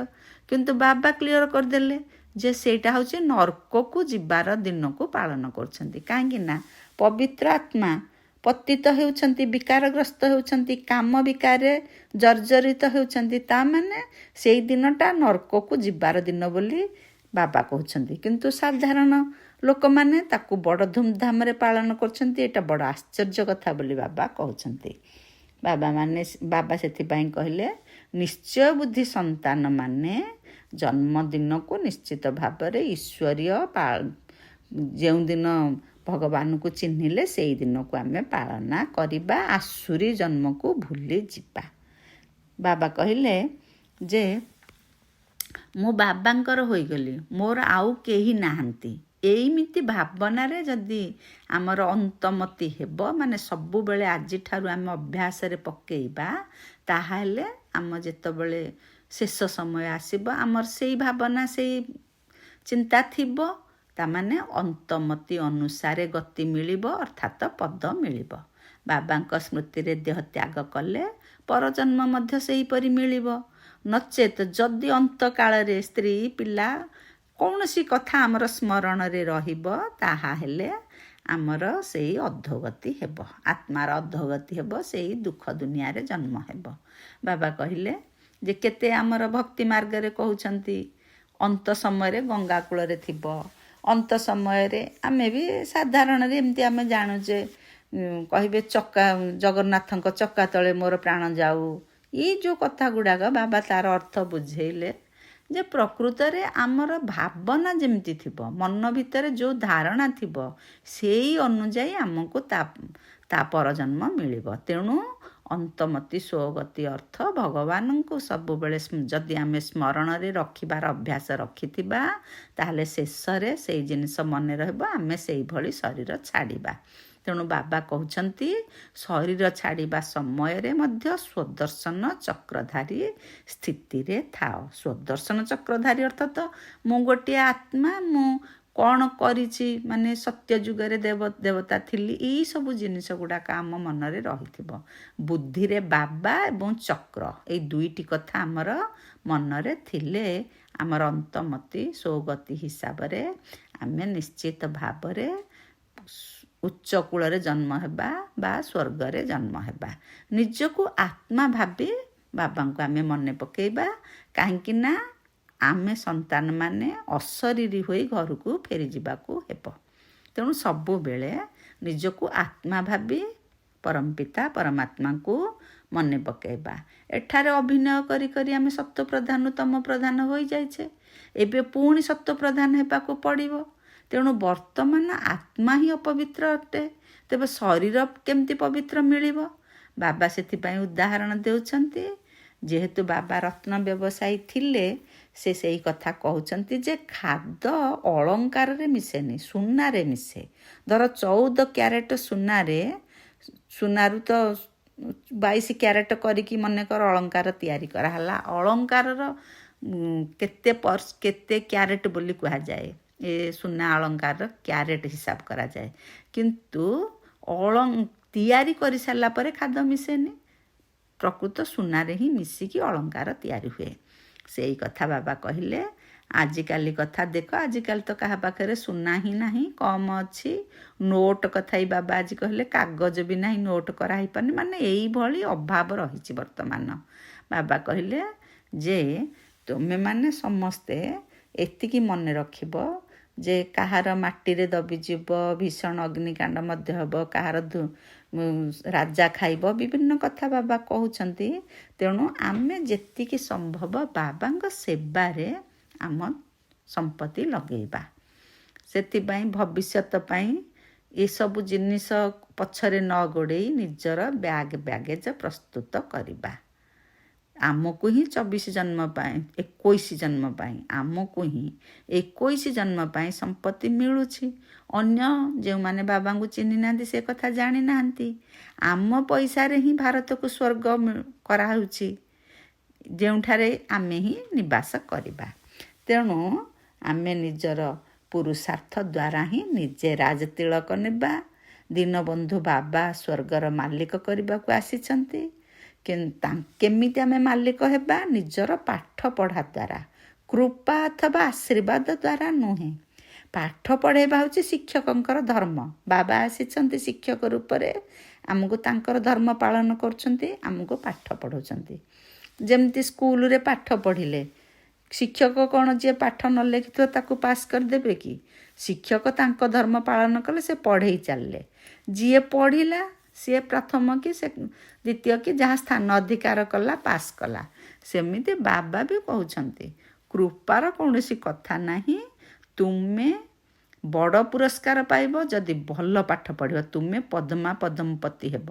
କିନ୍ତୁ ବାବା କ୍ଲିଅର କରିଦେଲେ ଯେ ସେଇଟା ହେଉଛି ନର୍କକୁ ଯିବାର ଦିନକୁ ପାଳନ କରୁଛନ୍ତି। କାହିଁକି ନା ପବିତ୍ର ଆତ୍ମା ପତିତ ହେଉଛନ୍ତି, ବିକାରଗ୍ରସ୍ତ ହେଉଛନ୍ତି, କାମ ବିକାରରେ ଜର୍ଜରିତ ହେଉଛନ୍ତି, ତାମାନେ ସେଇ ଦିନଟା ନର୍କକୁ ଯିବାର ଦିନ ବୋଲି ବାବା କହୁଛନ୍ତି। କିନ୍ତୁ ସାଧାରଣ ଲୋକମାନେ ତାକୁ ବଡ଼ ଧୁମଧାମରେ ପାଳନ କରୁଛନ୍ତି। ଏଇଟା ବଡ଼ ଆଶ୍ଚର୍ଯ୍ୟ କଥା ବୋଲି ବାବା କହୁଛନ୍ତି। ବାବା ସେଥିପାଇଁ କହିଲେ ନିଶ୍ଚୟ ବୁଦ୍ଧି ସନ୍ତାନମାନେ ଜନ୍ମଦିନକୁ ନିଶ୍ଚିତ ଭାବରେ ଈଶ୍ୱରୀୟ ଯେଉଁଦିନ ଭଗବାନଙ୍କୁ ଚିହ୍ନିଲେ ସେଇ ଦିନକୁ ଆମେ ପାଳନ କରିବା, ଆସୁରୀ ଜନ୍ମକୁ ଭୁଲି ଯିବା। ବାବା କହିଲେ ଯେ ମୁଁ ବାବାଙ୍କର ହୋଇଗଲି, ମୋର ଆଉ କେହି ନାହାନ୍ତି। ଏଇମିତି ଭାବନାରେ ଯଦି ଆମର ଅନ୍ତମତି ହେବ, ମାନେ ସବୁବେଳେ ଆଜିଠାରୁ ଆମେ ଅଭ୍ୟାସରେ ପକେଇବା, ତାହେଲେ ଆମ ଯେତେବେଳେ ଶେଷ ସମୟ ଆସିବ ଆମର ସେଇ ଭାବନା, ସେଇ ଚିନ୍ତା ଥିବ, ତାମାନେ ଅନ୍ତମତି ଅନୁସାରେ ଗତି ମିଳିବ, ଅର୍ଥାତ୍ ପଦ ମିଳିବ। ବାବାଙ୍କ ସ୍ମୃତିରେ ଦେହ ତ୍ୟାଗ କଲେ ପରଜନ୍ମ ମଧ୍ୟ ସେହିପରି ମିଳିବ। ନଚେତ୍ ଯଦି ଅନ୍ତକାଳରେ ସ୍ତ୍ରୀ ପିଲା କୌଣସି କଥା ଆମର ସ୍ମରଣରେ ରହିବ, ତାହା ହେଲେ ଆମର ସେଇ ଅଧୋଗତି ହେବ, ଆତ୍ମାର ଅଧୋଗତି ହେବ, ସେଇ ଦୁଃଖ ଦୁନିଆରେ ଜନ୍ମ ହେବ। ବାବା କହିଲେ ଯେ କେତେ ଆମର ଭକ୍ତି ମାର୍ଗରେ କହୁଛନ୍ତି ଅନ୍ତ ସମୟରେ ଗଙ୍ଗା କୂଳରେ ଥିବ, ଅନ୍ତ ସମୟରେ ଆମେ ବି ସାଧାରଣରେ ଏମିତି ଆମେ ଜାଣୁଛେ କହିବେ ଚକା ଜଗନ୍ନାଥଙ୍କ ଚକା ତଳେ ମୋର ପ୍ରାଣ ଯାଉ। ଏଇ ଯେଉଁ କଥା ଗୁଡ଼ାକ ବାବା ତାର ଅର୍ଥ ବୁଝେଇଲେ ଯେ ପ୍ରକୃତରେ ଆମର ଭାବନା ଯେମିତି ଥିବ, ମନ ଭିତରେ ଯେଉଁ ଧାରଣା ଥିବ, ସେଇ ଅନୁଯାୟୀ ଆମକୁ ତା ପରଜନ୍ମ ମିଳିବ। ତେଣୁ ଅନ୍ତମତି ସ୍ୱଗତି ଅର୍ଥ ଭଗବାନଙ୍କୁ ସବୁବେଳେ ଯଦି ଆମେ ସ୍ମରଣରେ ରଖିବାର ଅଭ୍ୟାସ ରଖିଥିବା, ତାହେଲେ ଶେଷରେ ସେଇ ଜିନିଷ ମନେ ରହିବ, ଆମେ ସେଇଭଳି ଶରୀର ଛାଡ଼ିବା। ତେଣୁ ବାବା କହୁଛନ୍ତି ଶରୀର ଛାଡ଼ିବା ସମୟରେ ମଧ୍ୟ ସ୍ୱଦର୍ଶନ ଚକ୍ରଧାରୀ ସ୍ଥିତିରେ ଥାଅ। ସ୍ୱଦର୍ଶନ ଚକ୍ରଧାରୀ ଅର୍ଥାତ ମୁଁ ଗୋଟିଏ ଆତ୍ମା, ମୁଁ କ'ଣ କରିଛି, ମାନେ ସତ୍ୟ ଯୁଗରେ ଦେବତା ଥିଲି, ଏଇସବୁ ଜିନିଷ ଗୁଡ଼ାକ ଆମ ମନରେ ରହିଥିବ। ବୁଦ୍ଧିରେ ବାବା ଏବଂ ଚକ୍ର, ଏଇ ଦୁଇଟି କଥା ଆମର ମନରେ ଥିଲେ ଆମର ଅନ୍ତମତି ସ୍ୱଗତି ହିସାବରେ ଆମେ ନିଶ୍ଚିତ ଭାବରେ ଉଚ୍ଚ କୂଳରେ ଜନ୍ମ ହେବା ବା ସ୍ୱର୍ଗରେ ଜନ୍ମ ହେବା। ନିଜକୁ ଆତ୍ମା ଭାବି ବାବାଙ୍କୁ ଆମେ ମନେ ପକାଇବା, କାହିଁକି ନା ଆମେ ସନ୍ତାନମାନେ ଅଶରୀରୀ ହୋଇ ଘରକୁ ଫେରିଯିବାକୁ ହେବ। ତେଣୁ ସବୁବେଳେ ନିଜକୁ ଆତ୍ମା ଭାବି ପରମପିତା ପରମାତ୍ମାଙ୍କୁ ମନେ ପକାଇବା। ଏଠାରେ ଅଭିନୟ କରି କରି ଆମେ ସତ୍ୱପ୍ରଧାନରୁ ତମ ପ୍ରଧାନ ହୋଇଯାଇଛେ, ଏବେ ପୁଣି ସତ୍ୱପ୍ରଧାନ ହେବାକୁ ପଡ଼ିବ। ତେଣୁ ବର୍ତ୍ତମାନ ଆତ୍ମା ହିଁ ଅପବିତ୍ର ଅଟେ, ତେବେ ଶରୀର କେମିତି ପବିତ୍ର ମିଳିବ? ବାବା ସେଥିପାଇଁ ଉଦାହରଣ ଦେଉଛନ୍ତି। ଯେହେତୁ ବାବା ରତ୍ନ ବ୍ୟବସାୟୀ ଥିଲେ, ସେ ସେଇ କଥା କହୁଛନ୍ତି ଯେ ଖାଦ ଅଳଙ୍କାରରେ ମିଶେନି, ସୁନାରେ ମିଶେ। ଧର 14 କ୍ୟାରେଟ ସୁନାରୁ ତ 22 କ୍ୟାରେଟ କରିକି ମନେକର ଅଳଙ୍କାର ତିଆରି କରାହେଲା। ଅଳଙ୍କାରର କେତେ କ୍ୟାରେଟ ବୋଲି କୁହାଯାଏ, ଏ ସୁନା ଅଳଙ୍କାରର କ୍ୟାରେଟ ହିସାବ କରାଯାଏ। କିନ୍ତୁ ତିଆରି କରିସାରିଲା ପରେ ଖାଦ ମିଶେନି, ପ୍ରକୃତ ସୁନାରେ ହିଁ ମିଶିକି ଅଳଙ୍କାର ତିଆରି ହୁଏ। ସେଇ କଥା ବାବା କହିଲେ। ଆଜିକାଲି କଥା ଦେଖ, ଆଜିକାଲି ତ କାହା ପାଖରେ ସୁନା ହିଁ ନାହିଁ, କମ୍ ଅଛି। ନୋଟ କଥା ହିଁ ବାବା ଆଜି କହିଲେ, କାଗଜ ବି ନାହିଁ, ନୋଟ କରାହେଇପାରୁନି, ମାନେ ଏଇଭଳି ଅଭାବ ରହିଛି ବର୍ତ୍ତମାନ। ବାବା କହିଲେ ଯେ ତୁମେମାନେ ସମସ୍ତେ ଏତିକି ମନେ ରଖିବ ଯେ କାହାର ମାଟିରେ ଦବିଯିବ, ଭୀଷଣ ଅଗ୍ନିକାଣ୍ଡ ମଧ୍ୟ ହେବ, କାହାର ରାଜା ଖାଇବ, ବିଭିନ୍ନ କଥା ବାବା କହୁଛନ୍ତି। ତେଣୁ ଆମେ ଯେତିକି ସମ୍ଭବ ବାବାଙ୍କ ସେବାରେ ଆମ ସମ୍ପତ୍ତି ଲଗେଇବା। ସେଥିପାଇଁ ଭବିଷ୍ୟତ ପାଇଁ ଏସବୁ ଜିନିଷ ପଛରେ ନ ଗୋଡ଼େଇ ନିଜର ବ୍ୟାଗେଜ ପ୍ରସ୍ତୁତ କରିବା। ଆମକୁ ହିଁ 24 ଜନ୍ମ ପାଇଁ, 21 ଜନ୍ମ ପାଇଁ, ଆମକୁ ହିଁ 21 ଜନ୍ମ ପାଇଁ ସମ୍ପତ୍ତି ମିଳୁଛି। ଅନ୍ୟ ଯେଉଁମାନେ ବାବାଙ୍କୁ ଚିହ୍ନି ନାହାନ୍ତି, ସେ କଥା ଜାଣିନାହାନ୍ତି। ଆମ ପଇସାରେ ହିଁ ଭାରତକୁ ସ୍ୱର୍ଗ କରାହେଉଛି, ଯେଉଁଠାରେ ଆମେ ହିଁ ନିବାସ କରିବା। ତେଣୁ ଆମେ ନିଜର ପୁରୁଷାର୍ଥ ଦ୍ୱାରା ହିଁ ନିଜେ ରାଜତିଳକ ନେବା। ଦୀନବନ୍ଧୁ ବାବା ସ୍ୱର୍ଗର ମାଲିକ କରିବାକୁ ଆସିଛନ୍ତି। କେମିତି ଆମେ ମାଲିକ ହେବା? ନିଜର ପାଠ ପଢ଼ା ଦ୍ୱାରା, କୃପା ଅଥବା ଆଶୀର୍ବାଦ ଦ୍ୱାରା ନୁହେଁ। ପାଠ ପଢ଼ାଇବା ହେଉଛି ଶିକ୍ଷକଙ୍କର ଧର୍ମ। ବାବା ଆସିଛନ୍ତି ଶିକ୍ଷକ ରୂପରେ, ଆମକୁ ତାଙ୍କର ଧର୍ମ ପାଳନ କରୁଛନ୍ତି, ଆମକୁ ପାଠ ପଢ଼ାଉଛନ୍ତି। ଯେମିତି ସ୍କୁଲରେ ପାଠ ପଢ଼ିଲେ ଶିକ୍ଷକ କ'ଣ ଯିଏ ପାଠ ନ ଲେଖିଥିବ ତାକୁ ପାସ୍ କରିଦେବେ କି? ଶିକ୍ଷକ ତାଙ୍କ ଧର୍ମ ପାଳନ କଲେ, ସେ ପଢ଼େଇ ଚାଲିଲେ। ଯିଏ ପଢ଼ିଲା ସିଏ ପ୍ରଥମ କି ସେ ଦ୍ୱିତୀୟ କି ଯାହା ସ୍ଥାନ ଅଧିକାର କଲା, ପାସ୍ କଲା। ସେମିତି ବାବା ବି କହୁଛନ୍ତି କୃପାର କୌଣସି କଥା ନାହିଁ। ତୁମେ ବଡ଼ ପୁରସ୍କାର ପାଇବ ଯଦି ଭଲ ପାଠ ପଢ଼ିବ, ତୁମେ ପଦ୍ମପତି ହେବ।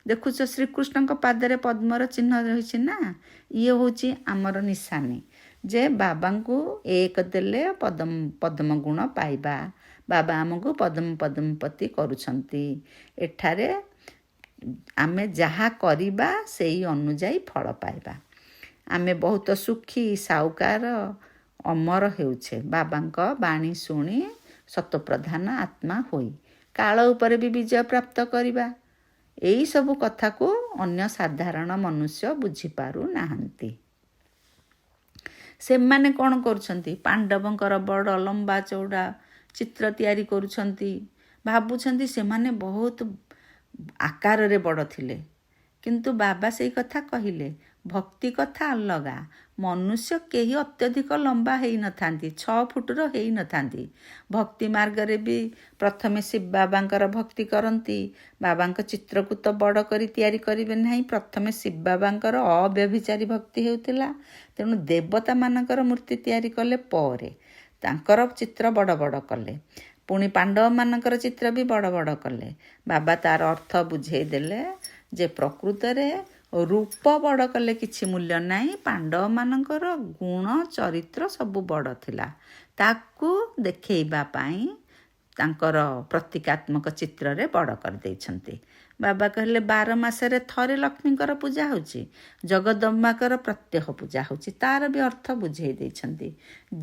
ଦେଖୁଛ ଶ୍ରୀକୃଷ୍ଣଙ୍କ ପାଦରେ ପଦ୍ମର ଚିହ୍ନ ରହିଛି ନା, ଇଏ ହେଉଛି ଆମର ନିଶାନୀ ଯେ ବାବାଙ୍କୁ 1 ଦେଲେ ପଦ୍ମ ଗୁଣ ପାଇବା। ବାବା ଆମକୁ ପଦ୍ମପତି କରୁଛନ୍ତି। ଏଠାରେ ଆମେ ଯାହା କରିବା ସେଇ ଅନୁଯାୟୀ ଫଳ ପାଇବା। ଆମେ ବହୁତ ସୁଖୀ, ସାଉକାର, ଅମର ହେଉଛେ ବାବାଙ୍କ ବାଣୀ ଶୁଣି ସତ୍ୱପ୍ରଧାନ ଆତ୍ମା ହୋଇ କାଳ ଉପରେ ବି ବିଜୟ ପ୍ରାପ୍ତ କରିବା। ଏଇସବୁ କଥାକୁ ଅନ୍ୟ ସାଧାରଣ ମନୁଷ୍ୟ ବୁଝିପାରୁନାହାନ୍ତି। ସେମାନେ କ'ଣ କରୁଛନ୍ତି? ପାଣ୍ଡବଙ୍କର ବଡ଼ ଲମ୍ବା ଚଉଡ଼ା ଚିତ୍ର ତିଆରି କରୁଛନ୍ତି, ଭାବୁଛନ୍ତି ସେମାନେ ବହୁତ ଆକାରରେ ବଡ଼ ଥିଲେ। କିନ୍ତୁ ବାବା ସେଇ କଥା କହିଲେ, ଭକ୍ତି କଥା ଅଲଗା। ମନୁଷ୍ୟ କେହି ଅତ୍ୟଧିକ ଲମ୍ବା ହେଇନଥାନ୍ତି, 6 ଫୁଟର ହେଇନଥାନ୍ତି। ଭକ୍ତି ମାର୍ଗରେ ବି ପ୍ରଥମେ ଶିବ ବାବାଙ୍କର ଭକ୍ତି କରନ୍ତି। ବାବାଙ୍କ ଚିତ୍ରକୁ ତ ବଡ଼ କରି ତିଆରି କରିବେ ନାହିଁ। ପ୍ରଥମେ ଶିବ ବାବାଙ୍କର ଅବ୍ୟଭିଚାରୀ ଭକ୍ତି ହେଉଥିଲା। ତେଣୁ ଦେବତାମାନଙ୍କର ମୂର୍ତ୍ତି ତିଆରି କଲେ ପରେ ତାଙ୍କର ଚିତ୍ର ବଡ଼ ବଡ଼ କଲେ। ପୁଣି ପାଣ୍ଡବମାନଙ୍କର ଚିତ୍ର ବି ବଡ଼ ବଡ଼ କଲେ। ବାବା ତାର ଅର୍ଥ ବୁଝେଇ ଦେଲେ ଯେ ପ୍ରକୃତରେ ରୂପ ବଡ଼ କଲେ କିଛି ମୂଲ୍ୟ ନାହିଁ। ପାଣ୍ଡବମାନଙ୍କର ଗୁଣ ଚରିତ୍ର ସବୁ ବଡ଼ ଥିଲା। ତାକୁ ଦେଖେଇବା ପାଇଁ ତାଙ୍କର ପ୍ରତୀକାତ୍ମକ ଚିତ୍ରରେ ବଡ଼ କରିଦେଇଛନ୍ତି। ବାବା କହିଲେ 12 ମାସରେ ଥରେ ଲକ୍ଷ୍ମୀଙ୍କର ପୂଜା ହେଉଛି, ଜଗଦମ୍ବାଙ୍କର ପ୍ରତ୍ୟହ ପୂଜା ହେଉଛି। ତାର ବି ଅର୍ଥ ବୁଝେଇ ଦେଇଛନ୍ତି।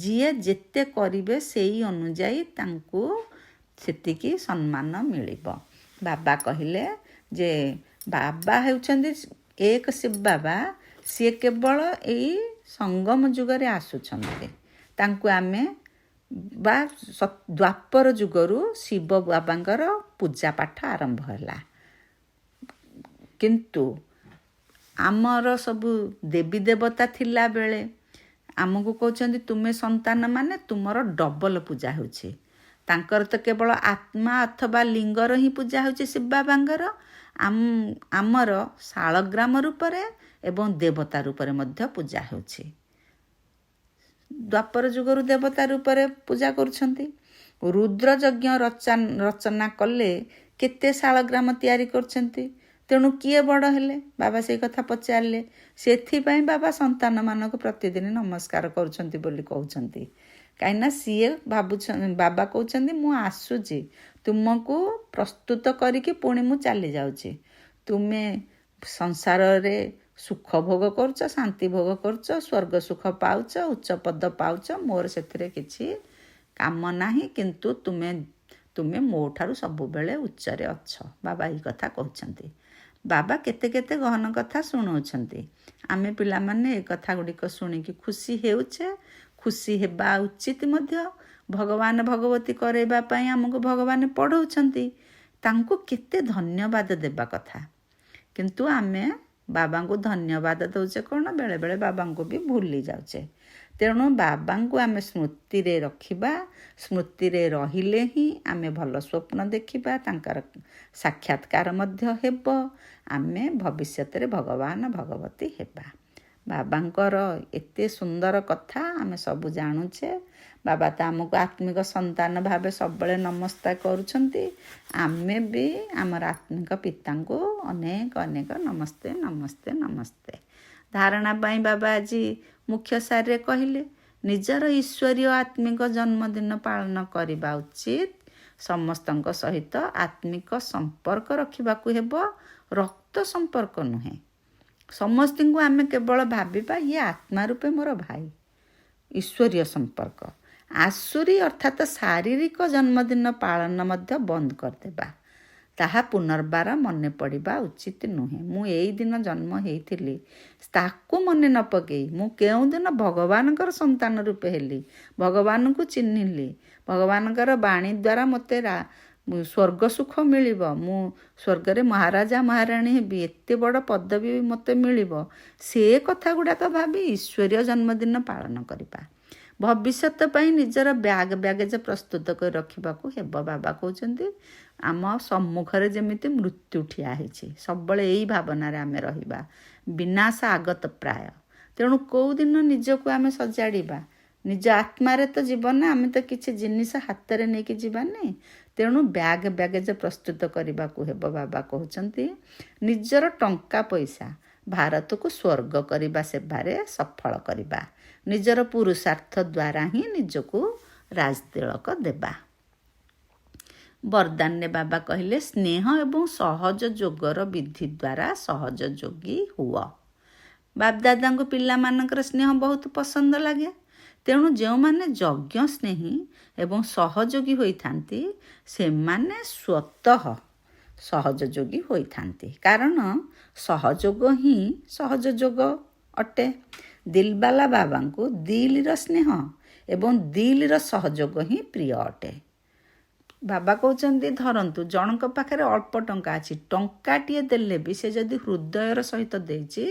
ଯିଏ ଯେତେ କରିବେ ସେଇ ଅନୁଯାୟୀ ତାଙ୍କୁ ସେତିକି ସମ୍ମାନ ମିଳିବ। ବାବା କହିଲେ ଯେ ବାବା ହେଉଛନ୍ତି ଏକ ଶିବ ବାବା, ସିଏ କେବଳ ଏଇ ସଙ୍ଗମ ଯୁଗରେ ଆସୁଛନ୍ତି। ତାଙ୍କୁ ଆମେ ବା ଦ୍ୱାପର ଯୁଗରୁ ଶିବ ବାବାଙ୍କର ପୂଜା ପାଠ ଆରମ୍ଭ ହେଲା। କିନ୍ତୁ ଆମର ସବୁ ଦେବୀ ଦେବତା ଥିଲା ବେଳେ ଆମକୁ କହୁଛନ୍ତି ତୁମେ ସନ୍ତାନ ମାନେ ତୁମର ଡବଲ ପୂଜା ହେଉଛି। ତାଙ୍କର ତ କେବଳ ଆତ୍ମା ଅଥବା ଲିଙ୍ଗର ହିଁ ପୂଜା ହେଉଛି ଶିବ ବାବାଙ୍କର। ଆମର ଶାଳଗ୍ରାମ ରୂପରେ ଏବଂ ଦେବତା ରୂପରେ ମଧ୍ୟ ପୂଜା ହେଉଛି। ଦ୍ୱାପର ଯୁଗରୁ ଦେବତା ରୂପରେ ପୂଜା କରୁଛନ୍ତି। ରୁଦ୍ର ଯଜ୍ଞ ରଚନା କଲେ କେତେ ଶାଳଗ୍ରାମ ତିଆରି କରୁଛନ୍ତି। ତେଣୁ କିଏ ବଡ଼ ହେଲେ? ବାବା ସେଇ କଥା ପଚାରିଲେ। ସେଥିପାଇଁ ବାବା ସନ୍ତାନମାନଙ୍କୁ ପ୍ରତିଦିନ ନମସ୍କାର କରୁଛନ୍ତି ବୋଲି କହୁଛନ୍ତି। କାହିଁକିନା ସିଏ ବାବା କହୁଛନ୍ତି ମୁଁ ଆସୁଛି, ତୁମକୁ ପ୍ରସ୍ତୁତ କରିକି ପୁଣି ମୁଁ ଚାଲି ଯାଉଛି। ତୁମେ ସଂସାରରେ ସୁଖ ଭୋଗ କରୁଛ, ଶାନ୍ତି ଭୋଗ କରୁଛ, ସ୍ୱର୍ଗ ସୁଖ ପାଉଛ, ଉଚ୍ଚ ପଦ ପାଉଛ, ମୋର ସେଥିରେ କିଛି କାମ ନାହିଁ। କିନ୍ତୁ ତୁମେ ମୋ ଠାରୁ ସବୁବେଳେ ଉଚ୍ଚରେ ଅଛ। ବାବା ଏହି କଥା କହୁଛନ୍ତି। ବାବା କେତେ କେତେ ଗହନ କଥା ଶୁଣାଉଛନ୍ତି। ଆମେ ପିଲାମାନେ ଏ କଥା ଗୁଡ଼ିକ ଶୁଣିକି ଖୁସି ହେଉଛେ, ଖୁସି ହେବା ଉଚିତ ମଧ୍ୟ। ଭଗବାନ ଭଗବତୀ କରାଇବା ପାଇଁ ଆମକୁ ଭଗବାନ ପଢ଼ଉଛନ୍ତି। ତାଙ୍କୁ କେତେ ଧନ୍ୟବାଦ ଦେବା କଥା। କିନ୍ତୁ ଆମେ ବାବାଙ୍କୁ ଧନ୍ୟବାଦ ଦେଉଛେ କ'ଣ? ବେଳେବେଳେ ବାବାଙ୍କୁ ବି ଭୁଲି ଯାଉଛେ। ତେଣୁ ବାବାଙ୍କୁ ଆମେ ସ୍ମୃତିରେ ରଖିବା। ସ୍ମୃତିରେ ରହିଲେ ହିଁ ଆମେ ଭଲ ସ୍ୱପ୍ନ ଦେଖିବା, ତାଙ୍କର ସାକ୍ଷାତକାର ମଧ୍ୟ ହେବ। ଆମେ ଭବିଷ୍ୟତରେ ଭଗବାନ ଭଗବତୀ ହେବା। ବାବାଙ୍କର ଏତେ ସୁନ୍ଦର କଥା ଆମେ ସବୁ ଜାଣୁଛେ। ବାବା ତ ଆମକୁ ଆତ୍ମିକ ସନ୍ତାନ ଭାବେ ସବୁବେଳେ ନମସ୍କାର କରୁଛନ୍ତି। ଆମେ ବି ଆମର ଆତ୍ମିକ ପିତାଙ୍କୁ ଅନେକ ଅନେକ ନମସ୍ତେ ନମସ୍ତେ ନମସ୍ତେ। ଧାରଣା ପାଇଁ ବାବା ଆଜି ମୁଖ୍ୟ ସାରିରେ କହିଲେ ନିଜର ଈଶ୍ୱରୀୟ ଆତ୍ମିକ ଜନ୍ମଦିନ ପାଳନ କରିବା ଉଚିତ। ସମସ୍ତଙ୍କ ସହିତ ଆତ୍ମିକ ସମ୍ପର୍କ ରଖିବାକୁ ହେବ, ରକ୍ତ ସମ୍ପର୍କ ନୁହେଁ। ସମସ୍ତଙ୍କୁ ଆମେ କେବଳ ଭାବିବା ଇଏ ଆତ୍ମା ରୂପେ ମୋର ଭାଇ। ଈଶ୍ୱରୀୟ ସମ୍ପର୍କ। ଆସୁରୀ ଅର୍ଥାତ ଶାରୀରିକ ଜନ୍ମଦିନ ପାଳନ ମଧ୍ୟ ବନ୍ଦ କରିଦେବା। ତାହା ପୁନର୍ବାର ମନେ ପଡ଼ିବା ଉଚିତ ନୁହେଁ। ମୁଁ ଏଇ ଦିନ ଜନ୍ମ ହେଇଥିଲି, ତାକୁ ମନେ ନ ପକେଇ ମୁଁ କେଉଁଦିନ ଭଗବାନଙ୍କର ସନ୍ତାନ ରୂପେ ହେଲି, ଭଗବାନଙ୍କୁ ଚିହ୍ନିଲି, ଭଗବାନଙ୍କର ବାଣୀ ଦ୍ୱାରା ମୋତେ ସ୍ୱର୍ଗ ସୁଖ ମିଳିବ, ମୁଁ ସ୍ୱର୍ଗରେ ମହାରାଜା ମହାରାଣୀ ହେବି, ଏତେ ବଡ଼ ପଦବୀ ମୋତେ ମିଳିବ, ସେ କଥା ଗୁଡ଼ାକ ଭାବି ଈଶ୍ୱରୀୟ ଜନ୍ମଦିନ ପାଳନ କରିବା। ଭବିଷ୍ୟତ ପାଇଁ ନିଜର ବ୍ୟାଗେଜ ପ୍ରସ୍ତୁତ କରି ରଖିବାକୁ ହେବ। ବାବା କହୁଛନ୍ତି ଆମ ସମ୍ମୁଖରେ ଯେମିତି ମୃତ୍ୟୁ ଠିଆ ହେଇଛି, ସବୁବେଳେ ଏଇ ଭାବନାରେ ଆମେ ରହିବା। ବିନାଶ ଆଗତ ପ୍ରାୟ। ତେଣୁ କେଉଁଦିନ ନିଜକୁ ଆମେ ସଜାଡ଼ିବା? ନିଜ ଆତ୍ମାରେ ତ ଜୀବନ, ଆମେ ତ କିଛି ଜିନିଷ ହାତରେ ନେଇକି ଯିବାନି। ତେଣୁ ବ୍ୟାଗେଜ ପ୍ରସ୍ତୁତ କରିବାକୁ ହେବ। ବାବା କହୁଛନ୍ତି ନିଜର ଟଙ୍କା ପଇସା ଭାରତକୁ ସ୍ୱର୍ଗ କରିବା ସେବାରେ ସଫଳ କରିବା। ନିଜର ପୁରୁଷାର୍ଥ ଦ୍ୱାରା ହିଁ ନିଜକୁ ରାଜତିଳକ ଦେବା। ବରଦାନରେ ବାବା କହିଲେ ସ୍ନେହ ଏବଂ ସହଜ ଯୋଗର ବିଧି ଦ୍ୱାରା ସହଜ ଯୋଗୀ ହୁଅ। ବାପଦାଦାଙ୍କୁ ପିଲାମାନଙ୍କର ସ୍ନେହ ବହୁତ ପସନ୍ଦ ଲାଗେ। ତେଣୁ ଯେଉଁମାନେ ଯଜ୍ଞ ସ୍ନେହୀ ଏବଂ ସହଯୋଗୀ ହୋଇଥାନ୍ତି ସେମାନେ ସ୍ୱତଃ ସହଯୋଗୀ ହୋଇଥାନ୍ତି। କାରଣ ସହଯୋଗ ହିଁ ସହଜ ଯୋଗ ଅଟେ। ଦିଲବାଲା ବାବାଙ୍କୁ ଦିଲର ସ୍ନେହ ଏବଂ ଦିଲର ସହଯୋଗ ହିଁ ପ୍ରିୟ ଅଟେ। ବାବା କହୁଛନ୍ତି ଧରନ୍ତୁ ଜଣଙ୍କ ପାଖରେ ଅଳ୍ପ ଟଙ୍କା ଅଛି, ଟଙ୍କାଟିଏ ଦେଲେ ବି ସେ ଯଦି ହୃଦୟର ସହିତ ଦେଇଛି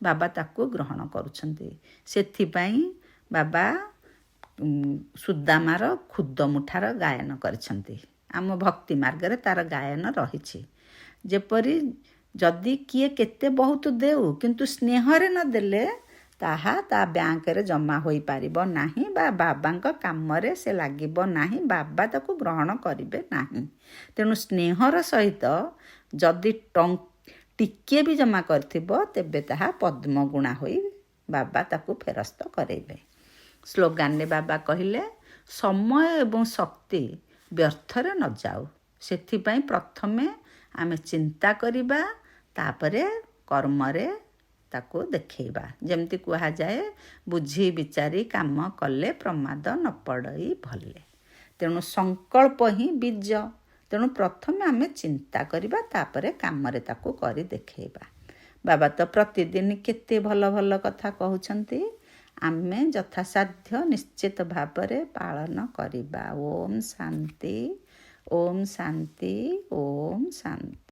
ବାବା ତାକୁ ଗ୍ରହଣ କରୁଛନ୍ତି। ସେଥିପାଇଁ ବାବା ସୁଦାମାର ଖୁଦ ମୁଠାର ଗାୟନ କରିଛନ୍ତି। ଆମ ଭକ୍ତି ମାର୍ଗରେ ତାର ଗାୟନ ରହିଛି। ଯେପରି ଯଦି କିଏ କେତେ ବହୁତ ଦେଉ କିନ୍ତୁ ସ୍ନେହରେ ନ ଦେଲେ ତାହା ତା ବ୍ୟାଙ୍କରେ ଜମା ହୋଇପାରିବ ନାହିଁ ବା ବାବାଙ୍କ କାମରେ ସେ ଲାଗିବ ନାହିଁ, ବାବା ତାକୁ ଗ୍ରହଣ କରିବେ ନାହିଁ। ତେଣୁ ସ୍ନେହର ସହିତ ଯଦି ଟିକିଏ ବି ଜମା କରିଥିବ ତେବେ ତାହା ପଦ୍ମଗୁଣା ହୋଇ ବାବା ତାକୁ ଫେରସ୍ତ କରେଇବେ। ସ୍ଲୋଗାନରେ ବାବା କହିଲେ ସମୟ ଏବଂ ଶକ୍ତି ବ୍ୟର୍ଥରେ ନ ଯାଉ, ସେଥିପାଇଁ ପ୍ରଥମେ ଆମେ ଚିନ୍ତା କରିବା, ତାପରେ କର୍ମରେ ତାକୁ ଦେଖେଇବା। ଯେମିତି କୁହାଯାଏ ବୁଝି ବିଚାରି କାମ କଲେ ପ୍ରମାଦ ନ ପଡ଼ଇ ଭଲେ। ତେଣୁ ସଂକଳ୍ପ ହିଁ ବୀଜ। ତେଣୁ ପ୍ରଥମେ ଆମେ ଚିନ୍ତା କରିବା, ତାପରେ କାମରେ ତାକୁ କରି ଦେଖେଇବା। ବାବା ତ ପ୍ରତିଦିନ କେତେ ଭଲ ଭଲ କଥା କହୁଛନ୍ତି, ଆମେ ଯଥାସାଧ୍ୟ ନିଶ୍ଚିତ ଭାବରେ ପାଳନ କରିବା। ଓମ୍ ଶାନ୍ତି, ଓମ୍ ଶାନ୍ତି, ଓମ୍ ଶାନ୍ତି।